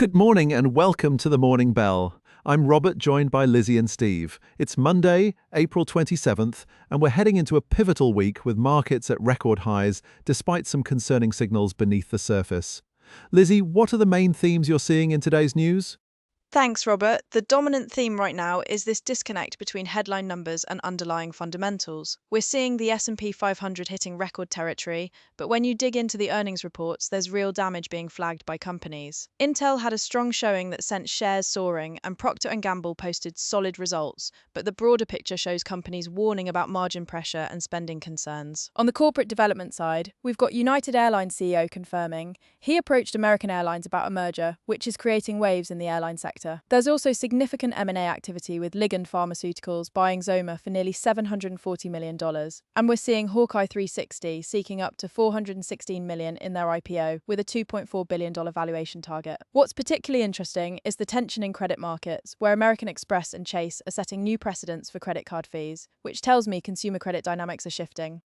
Good morning and welcome to the Morning Bell. I'm Robert, joined by Lizzie and Steve. It's Monday, April 27th, and we're heading into a pivotal week with markets at record highs, despite some concerning signals beneath the surface. Lizzie, what are the main themes you're seeing in today's news? Thanks, Robert. The dominant theme right now is this disconnect between headline numbers and underlying fundamentals. We're seeing the S&P 500 hitting record territory, but when you dig into the earnings reports, there's real damage being flagged by companies. Intel had a strong showing that sent shares soaring, and Procter and Gamble posted solid results, but the broader picture shows companies warning about margin pressure and spending concerns. On the corporate development side, we've got United Airlines CEO confirming he approached American Airlines about a merger, which is creating waves in the airline sector. There's also significant M&A activity with Ligand Pharmaceuticals buying Zoma for nearly $740 million. And we're seeing Hawkeye 360 seeking up to $416 million in their IPO with a $2.4 billion valuation target. What's particularly interesting is the tension in credit markets, where American Express and Chase are setting new precedents for credit card fees, which tells me consumer credit dynamics are shifting.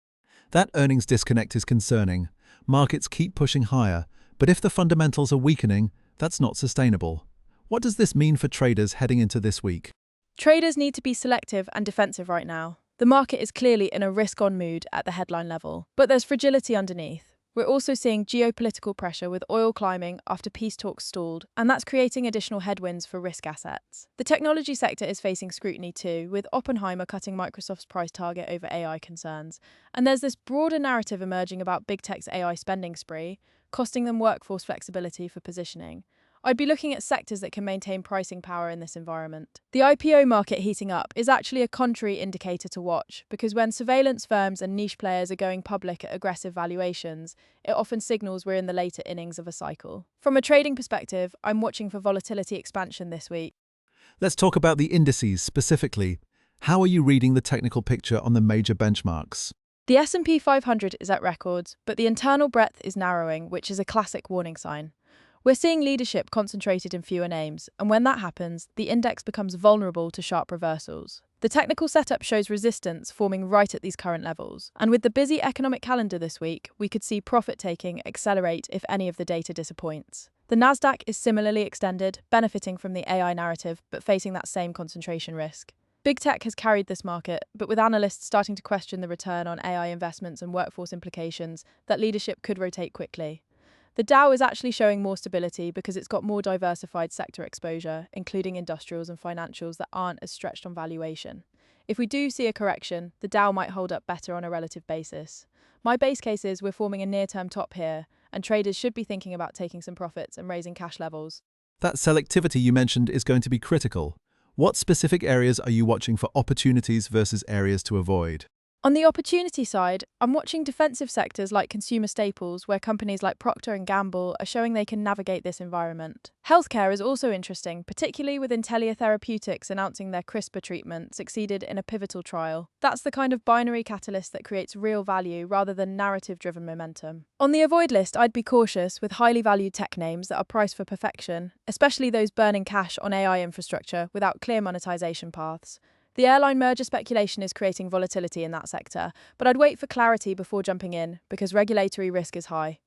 That earnings disconnect is concerning. Markets keep pushing higher, but if the fundamentals are weakening, that's not sustainable. What does this mean for traders heading into this week? Traders need to be selective and defensive right now. The market is clearly in a risk-on mood at the headline level, but there's fragility underneath. We're also seeing geopolitical pressure with oil climbing after peace talks stalled, and that's creating additional headwinds for risk assets. The technology sector is facing scrutiny too, with Oppenheimer cutting Microsoft's price target over AI concerns. And there's this broader narrative emerging about big tech's AI spending spree, costing them workforce flexibility for positioning. I'd be looking at sectors that can maintain pricing power in this environment. The IPO market heating up is actually a contrary indicator to watch, because when surveillance firms and niche players are going public at aggressive valuations, it often signals we're in the later innings of a cycle. From a trading perspective, I'm watching for volatility expansion this week. Let's talk about the indices specifically. How are you reading the technical picture on the major benchmarks? The S&P 500 is at records, but the internal breadth is narrowing, which is a classic warning sign. We're seeing leadership concentrated in fewer names, and when that happens, the index becomes vulnerable to sharp reversals. The technical setup shows resistance forming right at these current levels, and with the busy economic calendar this week, we could see profit-taking accelerate if any of the data disappoints. The Nasdaq is similarly extended, benefiting from the AI narrative, but facing that same concentration risk. Big tech has carried this market, but with analysts starting to question the return on AI investments and workforce implications, that leadership could rotate quickly. The Dow is actually showing more stability because it's got more diversified sector exposure, including industrials and financials that aren't as stretched on valuation. If we do see a correction, the Dow might hold up better on a relative basis. My base case is we're forming a near-term top here, and traders should be thinking about taking some profits and raising cash levels. That selectivity you mentioned is going to be critical. What specific areas are you watching for opportunities versus areas to avoid? On the opportunity side, I'm watching defensive sectors like consumer staples, where companies like Procter and Gamble are showing they can navigate this environment. Healthcare is also interesting, particularly with Intellia Therapeutics announcing their CRISPR treatment succeeded in a pivotal trial. That's the kind of binary catalyst that creates real value rather than narrative-driven momentum. On the avoid list, I'd be cautious with highly valued tech names that are priced for perfection, especially those burning cash on AI infrastructure without clear monetization paths. The airline merger speculation is creating volatility in that sector, but I'd wait for clarity before jumping in because regulatory risk is high.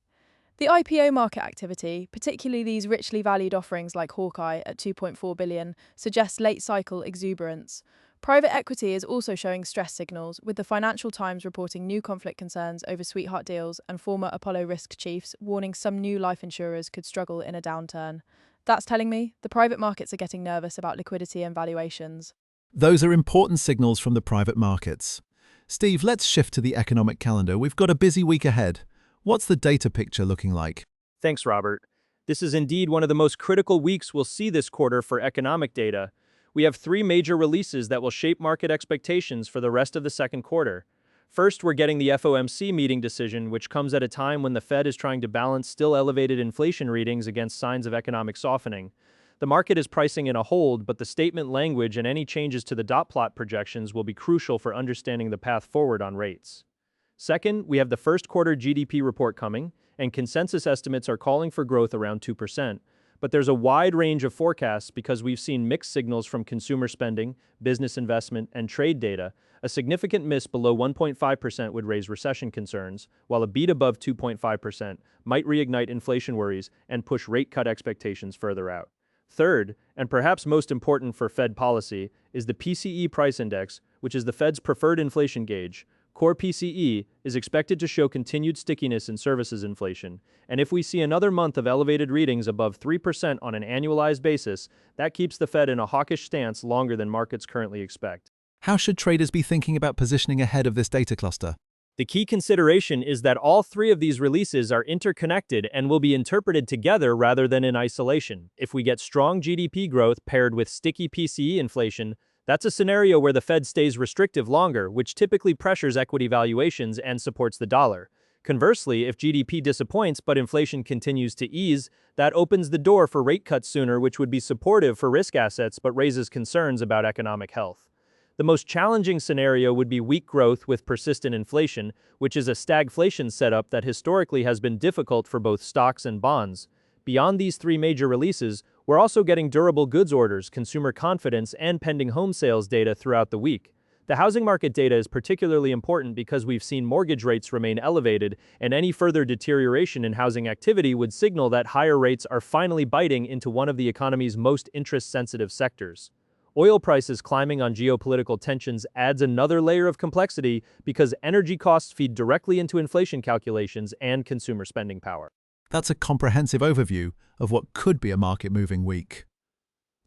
The IPO market activity, particularly these richly valued offerings like Hawkeye at $2.4 billion, suggests late cycle exuberance. Private equity is also showing stress signals, with the Financial Times reporting new conflict concerns over sweetheart deals and former Apollo risk chiefs warning some new life insurers could struggle in a downturn. That's telling me the private markets are getting nervous about liquidity and valuations. Those are important signals from the private markets. Steve, let's shift to the economic calendar. We've got a busy week ahead. What's the data picture looking like? Thanks, Robert. This is indeed one of the most critical weeks we'll see this quarter for economic data. We have three major releases that will shape market expectations for the rest of the second quarter. First, we're getting the FOMC meeting decision, which comes at a time when the Fed is trying to balance still elevated inflation readings against signs of economic softening. The market is pricing in a hold, but the statement language and any changes to the dot plot projections will be crucial for understanding the path forward on rates. Second, we have the first quarter GDP report coming, and consensus estimates are calling for growth around 2%. but there's a wide range of forecasts because we've seen mixed signals from consumer spending, business investment, and trade data. A significant miss below 1.5% would raise recession concerns, while a beat above 2.5% might reignite inflation worries and push rate cut expectations further out. Third, and perhaps most important for Fed policy, is the PCE price index, which is the Fed's preferred inflation gauge. Core PCE is expected to show continued stickiness in services inflation, and if we see another month of elevated readings above 3% on an annualized basis, that keeps the Fed in a hawkish stance longer than markets currently expect. How should traders be thinking about positioning ahead of this data cluster? The key consideration is that all three of these releases are interconnected and will be interpreted together rather than in isolation. If we get strong GDP growth paired with sticky PCE inflation, that's a scenario where the Fed stays restrictive longer, which typically pressures equity valuations and supports the dollar. Conversely, if GDP disappoints but inflation continues to ease, that opens the door for rate cuts sooner, which would be supportive for risk assets but raises concerns about economic health. The most challenging scenario would be weak growth with persistent inflation, which is a stagflation setup that historically has been difficult for both stocks and bonds. Beyond these three major releases, we're also getting durable goods orders, consumer confidence, and pending home sales data throughout the week. The housing market data is particularly important because we've seen mortgage rates remain elevated, and any further deterioration in housing activity would signal that higher rates are finally biting into one of the economy's most interest-sensitive sectors. Oil prices climbing on geopolitical tensions adds another layer of complexity because energy costs feed directly into inflation calculations and consumer spending power. That's a comprehensive overview of what could be a market-moving week.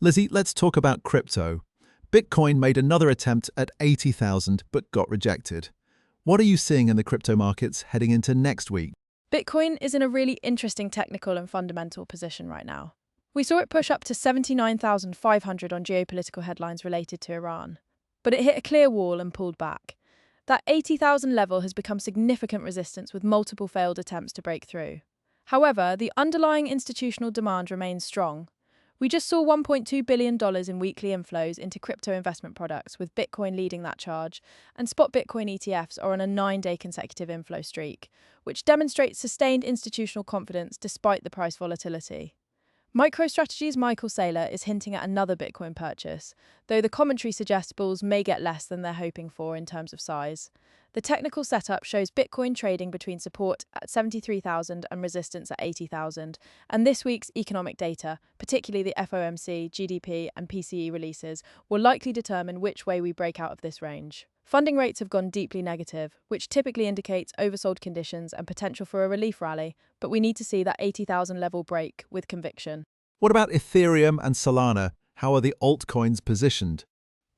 Lizzie, let's talk about crypto. Bitcoin made another attempt at 80,000 but got rejected. What are you seeing in the crypto markets heading into next week? Bitcoin is in a really interesting technical and fundamental position right now. We saw it push up to 79,500 on geopolitical headlines related to Iran, but it hit a clear wall and pulled back. That 80,000 level has become significant resistance with multiple failed attempts to break through. However, the underlying institutional demand remains strong. We just saw $1.2 billion in weekly inflows into crypto investment products, with Bitcoin leading that charge, and spot Bitcoin ETFs are on a 9-day consecutive inflow streak, which demonstrates sustained institutional confidence despite the price volatility. MicroStrategy's Michael Saylor is hinting at another Bitcoin purchase, though the commentary suggests bulls may get less than they're hoping for in terms of size. The technical setup shows Bitcoin trading between support at 73,000 and resistance at 80,000, and this week's economic data, particularly the FOMC, GDP, and PCE releases, will likely determine which way we break out of this range. Funding rates have gone deeply negative, which typically indicates oversold conditions and potential for a relief rally, but we need to see that 80,000 level break with conviction. What about Ethereum and Solana? How are the altcoins positioned?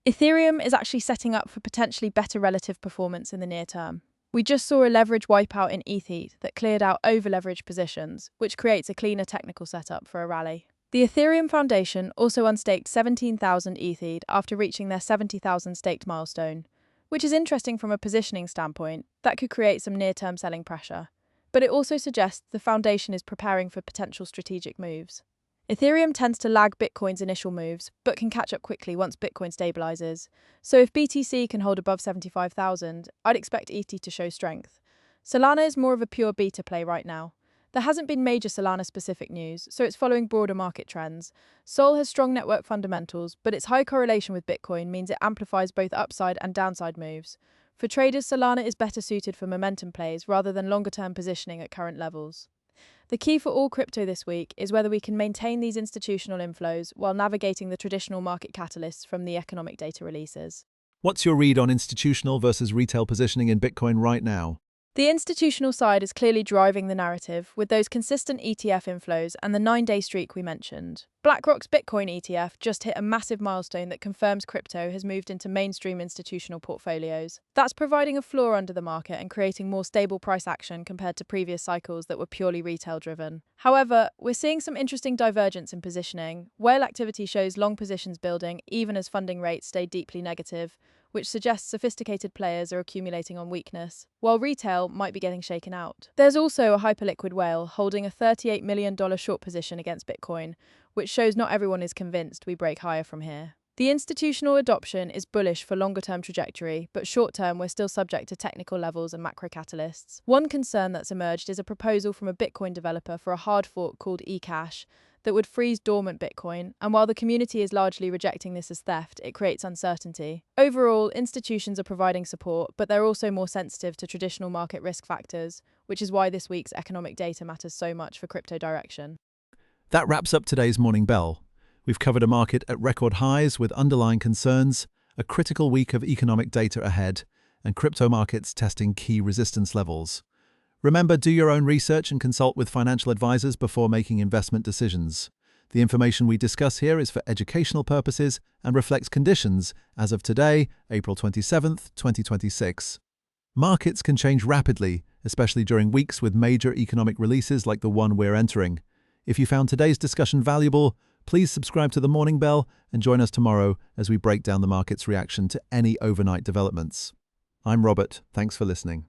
Ethereum is actually setting up for potentially better relative performance in the near term. We just saw a leverage wipeout in ETH that cleared out over-leveraged positions, which creates a cleaner technical setup for a rally. The Ethereum Foundation also unstaked 17,000 ETH after reaching their 70,000 staked milestone, which is interesting from a positioning standpoint. That could create some near-term selling pressure. But it also suggests the foundation is preparing for potential strategic moves. Ethereum tends to lag Bitcoin's initial moves, but can catch up quickly once Bitcoin stabilizes. So if BTC can hold above 75,000, I'd expect ETH to show strength. Solana is more of a pure beta play right now. There hasn't been major Solana-specific news, so it's following broader market trends. Sol has strong network fundamentals, but its high correlation with Bitcoin means it amplifies both upside and downside moves. For traders, Solana is better suited for momentum plays rather than longer-term positioning at current levels. The key for all crypto this week is whether we can maintain these institutional inflows while navigating the traditional market catalysts from the economic data releases. What's your read on institutional versus retail positioning in Bitcoin right now? The institutional side is clearly driving the narrative, with those consistent ETF inflows and the 9-day streak we mentioned. BlackRock's Bitcoin ETF just hit a massive milestone that confirms crypto has moved into mainstream institutional portfolios. That's providing a floor under the market and creating more stable price action compared to previous cycles that were purely retail-driven. However, we're seeing some interesting divergence in positioning. Whale activity shows long positions building even as funding rates stay deeply negative, which suggests sophisticated players are accumulating on weakness, while retail might be getting shaken out. There's also a hyperliquid whale holding a $38 million short position against Bitcoin, which shows not everyone is convinced we break higher from here. The institutional adoption is bullish for longer-term trajectory, but short-term we're still subject to technical levels and macro catalysts. One concern that's emerged is a proposal from a Bitcoin developer for a hard fork called eCash that would freeze dormant Bitcoin, and while the community is largely rejecting this as theft, it creates uncertainty. Overall, institutions are providing support, but they're also more sensitive to traditional market risk factors, which is why this week's economic data matters so much for crypto direction. That wraps up today's Morning Bell. We've covered a market at record highs with underlying concerns, a critical week of economic data ahead, and crypto markets testing key resistance levels. Remember, do your own research and consult with financial advisors before making investment decisions. The information we discuss here is for educational purposes and reflects conditions as of today, April 27th, 2026. Markets can change rapidly, especially during weeks with major economic releases like the one we're entering. If you found today's discussion valuable, please subscribe to the Morning Bell and join us tomorrow as we break down the market's reaction to any overnight developments. I'm Robert. Thanks for listening.